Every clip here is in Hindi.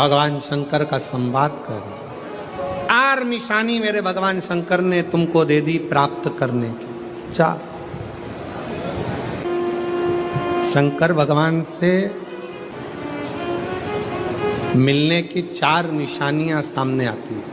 भगवान शंकर का संवाद कर रहे। 4 निशानी मेरे भगवान शंकर ने तुमको दे दी प्राप्त करने की। 4 शंकर भगवान से मिलने की 4 निशानियां सामने आती हैं।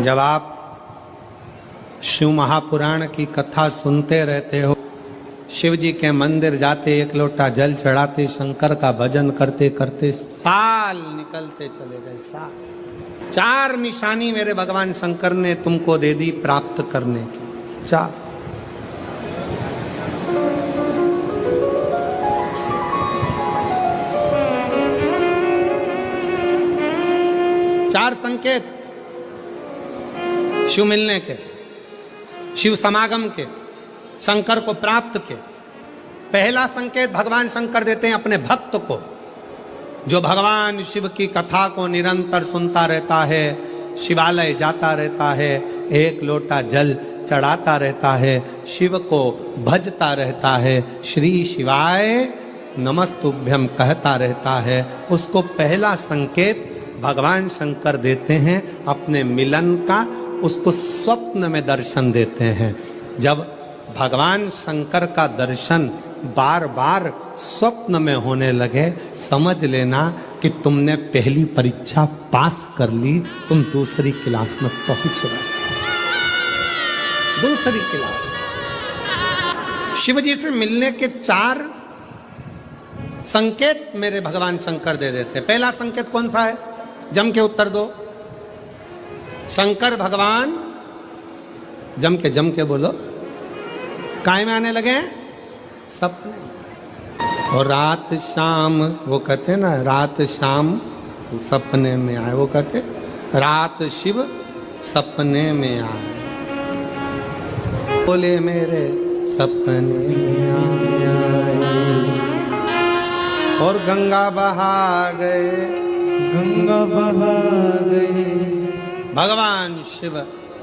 जब आप शिव महापुराण की कथा सुनते रहते हो, शिव जी के मंदिर जाते, 1 लोटा जल चढ़ाते, शंकर का भजन करते करते साल निकलते चले गए। साल। 4 निशानी मेरे भगवान शंकर ने तुमको दे दी प्राप्त करने की। 4 4 संकेत शिव मिलने के, शिव समागम के, शंकर को प्राप्त के। पहला संकेत भगवान शंकर देते हैं अपने भक्त को, जो भगवान शिव की कथा को निरंतर सुनता रहता है, शिवालय जाता रहता है, 1 लोटा जल चढ़ाता रहता है, शिव को भजता रहता है, श्री शिवाय नमस्तुभ्यम कहता रहता है। उसको पहला संकेत भगवान शंकर देते हैं अपने मिलन का, उसको स्वप्न में दर्शन देते हैं। जब भगवान शंकर का दर्शन बार बार स्वप्न में होने लगे, समझ लेना कि तुमने पहली परीक्षा पास कर ली, तुम दूसरी क्लास में पहुंच रहे। दूसरी क्लास। शिव जी से मिलने के 4 संकेत मेरे भगवान शंकर दे देते। पहला संकेत कौन सा है? जम के उत्तर दो। शंकर भगवान जम के बोलो, काय में आने लगे? सपने। और रात शाम, वो कहते ना, रात शाम सपने में आए। वो कहते रात शिव सपने में आए, बोले मेरे सपने में आए। और गंगा बहा गए, गंगा बहा गए। भगवान शिव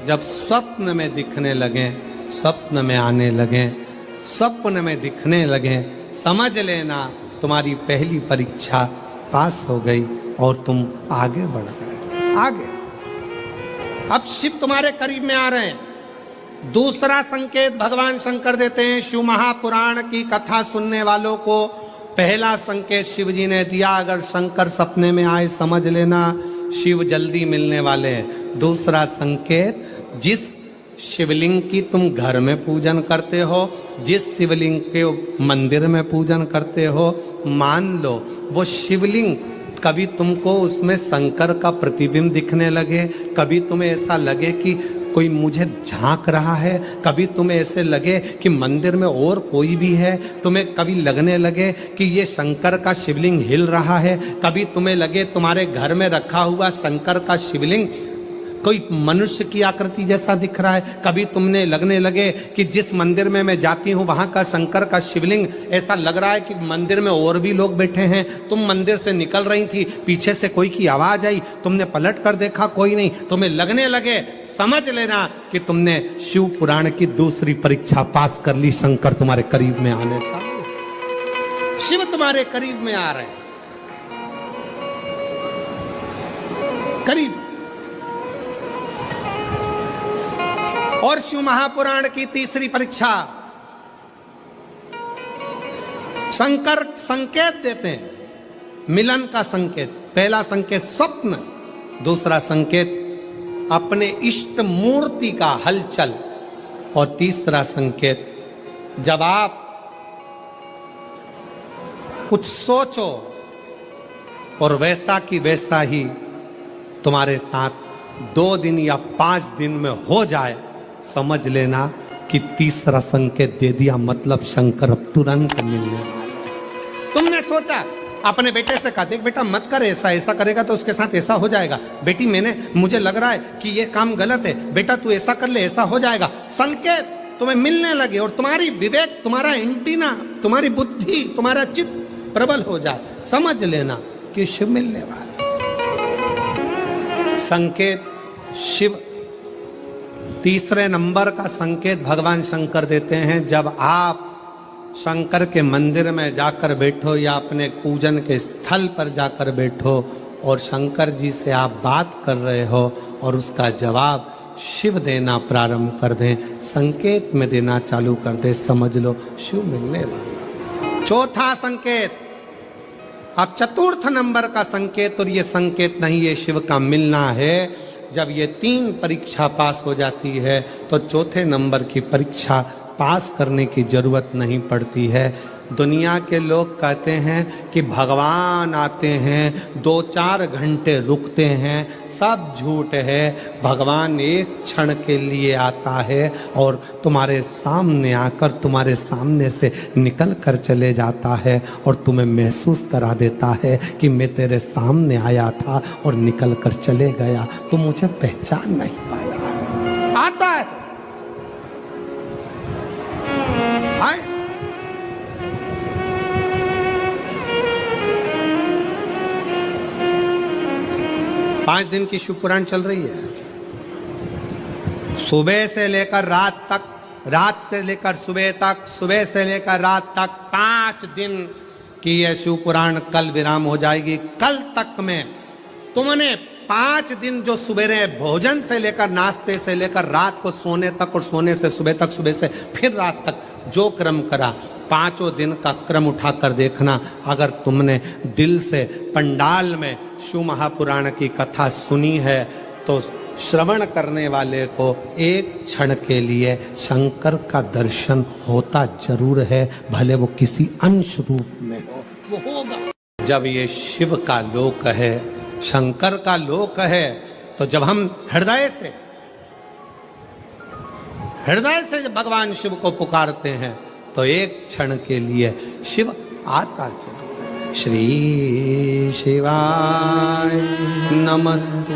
जब स्वप्न में दिखने लगे, स्वप्न में आने लगे, स्वप्न में दिखने लगे, समझ लेना तुम्हारी पहली परीक्षा पास हो गई और तुम आगे बढ़ गए। आगे। अब शिव तुम्हारे करीब में आ रहे हैं। दूसरा संकेत भगवान शंकर देते हैं शिव महापुराण की कथा सुनने वालों को। पहला संकेत शिव जी ने दिया, अगर शंकर सपने में आए समझ लेना शिव जल्दी मिलने वाले हैं। दूसरा संकेत, जिस शिवलिंग की तुम घर में पूजन करते हो, जिस शिवलिंग के मंदिर में पूजन करते हो, मान लो वो शिवलिंग कभी तुमको उसमें शंकर का प्रतिबिंब दिखने लगे, कभी तुम्हें ऐसा लगे कि कोई मुझे झांक रहा है, कभी तुम्हें ऐसे लगे कि मंदिर में और कोई भी है, तुम्हें कभी लगने लगे कि ये शंकर का शिवलिंग हिल रहा है, कभी तुम्हें लगे तुम्हारे घर में रखा हुआ शंकर का शिवलिंग कोई मनुष्य की आकृति जैसा दिख रहा है, कभी तुमने लगने लगे कि जिस मंदिर में मैं जाती हूँ वहाँ का शंकर का शिवलिंग ऐसा लग रहा है कि मंदिर में और भी लोग बैठे हैं। तुम मंदिर से निकल रही थी, पीछे से कोई की आवाज आई, तुमने पलट कर देखा कोई नहीं, तुम्हें लगने लगे, समझ लेना कि तुमने शिव पुराण की दूसरी परीक्षा पास कर ली। शंकर तुम्हारे करीब में आने चाहिए, शिव तुम्हारे करीब में आ रहे हैं, करीब। और शिव महापुराण की तीसरी परीक्षा, शंकर संकेत देते हैं मिलन का संकेत। पहला संकेत स्वप्न, दूसरा संकेत अपने इष्ट मूर्ति का हलचल, और तीसरा संकेत जब आप कुछ सोचो और वैसा की वैसा ही तुम्हारे साथ 2 दिन या 5 दिन में हो जाए, समझ लेना कि तीसरा संकेत दे दिया, मतलब शंकर अब तुरंत मिलने वाले हैं। तुमने सोचा, अपने बेटे से कहा, देख बेटा मत कर ऐसा, ऐसा करेगा तो उसके साथ ऐसा हो जाएगा। बेटी मुझे लग रहा है कि ये काम गलत है, बेटा तू ऐसा कर ले, ऐसा हो जाएगा। संकेत तुम्हें मिलने लगे और तुम्हारी विवेक, तुम्हारा एंटीना, तुम्हारी बुद्धि, तुम्हारा चित्त प्रबल हो जाए, समझ लेना कि शिव मिलने वाला। संकेत शिव। तीसरे नंबर का संकेत भगवान शंकर देते हैं, जब आप शंकर के मंदिर में जाकर बैठो या अपने पूजन के स्थल पर जाकर बैठो और शंकर जी से आप बात कर रहे हो और उसका जवाब शिव देना प्रारंभ कर दें, संकेत में देना चालू कर दे, समझ लो शिव मिलने वाला। चौथा संकेत, अब चतुर्थ नंबर का संकेत, और ये संकेत नहीं, ये शिव का मिलना है। जब ये 3 परीक्षा पास हो जाती है तो चौथे नंबर की परीक्षा पास करने की जरूरत नहीं पड़ती है। दुनिया के लोग कहते हैं कि भगवान आते हैं 2-4 घंटे रुकते हैं, सब झूठ है। भगवान एक क्षण के लिए आता है और तुम्हारे सामने आकर तुम्हारे सामने से निकल कर चले जाता है और तुम्हें महसूस करा देता है कि मैं तेरे सामने आया था और निकल कर चले गया, तुम मुझे पहचान नहीं पाया। आता है, आए। पांच दिन की शिव पुराण चल रही है, सुबह से लेकर रात तक, रात से लेकर सुबह तक, सुबह से लेकर रात तक 5 दिन की यह शिव पुराण कल विराम हो जाएगी। कल तक में तुमने 5 दिन जो सवेरे भोजन से लेकर नाश्ते से लेकर रात को सोने तक और सोने से सुबह तक, सुबह से फिर रात तक जो क्रम करा, 5 दिन का क्रम उठाकर देखना। अगर तुमने दिल से पंडाल में शिव महापुराण की कथा सुनी है तो श्रवण करने वाले को एक क्षण के लिए शंकर का दर्शन होता जरूर है, भले वो किसी अंश रूप में हो, वो होगा। जब ये शिव का लोक है, शंकर का लोक है, तो जब हम हृदय से भगवान शिव को पुकारते हैं तो एक क्षण के लिए शिव आता जरूर। श्री शिवाय नमस्तु।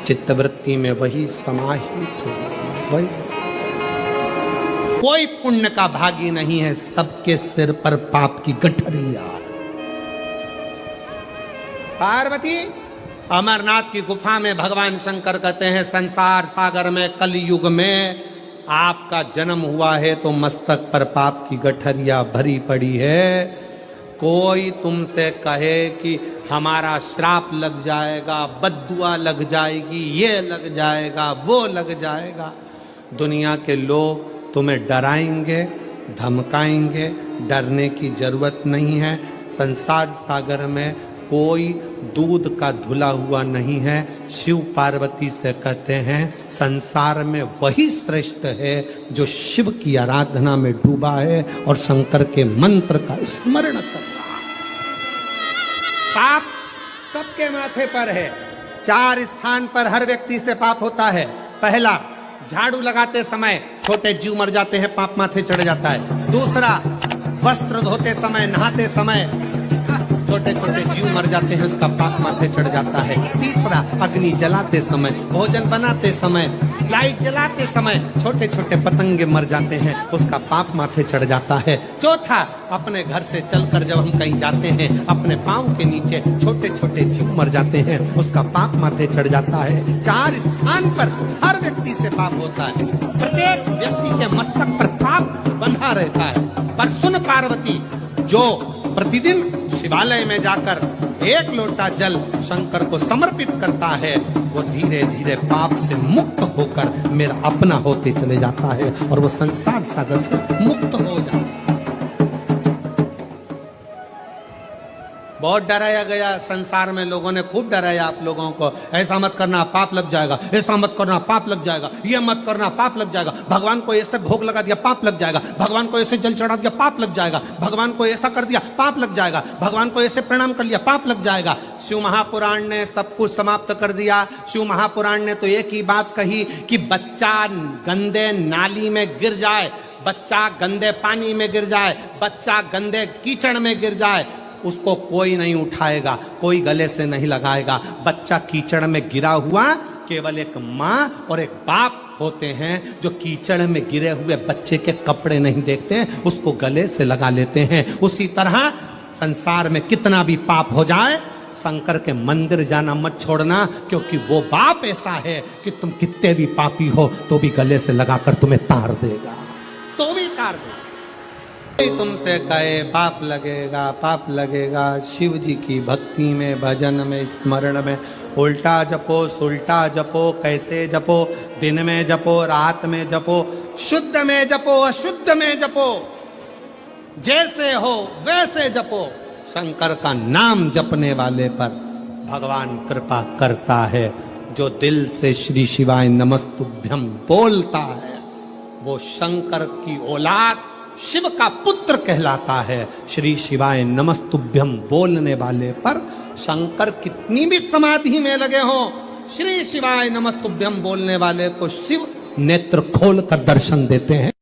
चित्तवृत्ति में वही समाहित हो, वही। कोई पुण्य का भागी नहीं है, सबके सिर पर पाप की गठरिया। पार्वती अमरनाथ की गुफा में भगवान शंकर कहते हैं, संसार सागर में कलयुग में आपका जन्म हुआ है तो मस्तक पर पाप की गठरिया भरी पड़ी है। कोई तुमसे कहे कि हमारा श्राप लग जाएगा, बद्दुआ लग जाएगी, ये लग जाएगा, वो लग जाएगा, दुनिया के लोग तुम्हें डराएंगे, धमकाएंगे। डरने की जरूरत नहीं है। संसार सागर में कोई दूध का धुला हुआ नहीं है। शिव पार्वती से कहते हैं, संसार में वही श्रेष्ठ है जो शिव की आराधना में डूबा है और शंकर के मंत्र का स्मरण कर रहा है। पाप सबके माथे पर है। 4 स्थान पर हर व्यक्ति से पाप होता है। पहला, झाड़ू लगाते समय छोटे जीव मर जाते हैं, पाप माथे चढ़ जाता है। दूसरा, वस्त्र धोते समय, नहाते समय छोटे छोटे जीव मर जाते हैं, उसका पाप माथे चढ़ जाता है। तीसरा, अग्नि जलाते समय, भोजन बनाते समय, लाइट जलाते समय छोटे छोटे पतंगे मर जाते हैं, उसका पाप माथे चढ़ जाता है। चौथा, अपने घर से चलकर जब हम कहीं जाते हैं, अपने पाँव के नीचे छोटे छोटे जीव मर जाते हैं, उसका पाप माथे चढ़ जाता है। 4 स्थान पर हर व्यक्ति से पाप होता है। प्रत्येक व्यक्ति के मस्तक पर पाप बंधा रहता है। पर सुन पार्वती, जो प्रतिदिन शिवालय में जाकर 1 लोटा जल शंकर को समर्पित करता है, वो धीरे धीरे पाप से मुक्त होकर मेरा अपना होते चले जाता है और वो संसार सागर से मुक्त हो जाता है। बहुत डराया गया संसार में, लोगों ने खूब डराया आप लोगों को, ऐसा मत करना पाप लग जाएगा, ऐसा मत करना पाप लग जाएगा, ये मत करना पाप लग जाएगा, भगवान को ऐसे भोग लगा दिया पाप लग जाएगा, भगवान को ऐसे जल चढ़ा दिया पाप लग जाएगा, भगवान को ऐसा कर दिया पाप लग जाएगा, भगवान को ऐसे प्रणाम कर लिया पाप लग जाएगा। शिव महापुराण ने सब कुछ समाप्त कर दिया। शिव महापुराण ने तो एक ही बात कही कि बच्चा गंदे नाली में गिर जाए, बच्चा गंदे पानी में गिर जाए, बच्चा गंदे कीचड़ में गिर जाए, उसको कोई नहीं उठाएगा, कोई गले से नहीं लगाएगा। बच्चा कीचड़ में गिरा हुआ, केवल एक माँ और एक बाप होते हैं जो कीचड़ में गिरे हुए बच्चे के कपड़े नहीं देखते, उसको गले से लगा लेते हैं। उसी तरह संसार में कितना भी पाप हो जाए, शंकर के मंदिर जाना मत छोड़ना, क्योंकि वो बाप ऐसा है कि तुम कितने भी पापी हो तो भी गले से लगाकर तुम्हें तार देगा। तो भी तार दो। कोई तुमसे कहे पाप लगेगा, शिव जी की भक्ति में, भजन में, स्मरण में उल्टा जपो, सुल्टा जपो, कैसे जपो, दिन में जपो, रात में जपो, शुद्ध में जपो, अशुद्ध में जपो, जैसे हो वैसे जपो। शंकर का नाम जपने वाले पर भगवान कृपा करता है। जो दिल से श्री शिवाय नमस्तुभ्यम बोलता है वो शंकर की औलाद, शिव का पुत्र कहलाता है। श्री शिवाय नमस्तुभ्यम बोलने वाले पर शंकर कितनी भी समाधि में लगे हो, श्री शिवाय नमस्तुभ्यम बोलने वाले को शिव नेत्र खोल कर दर्शन देते हैं।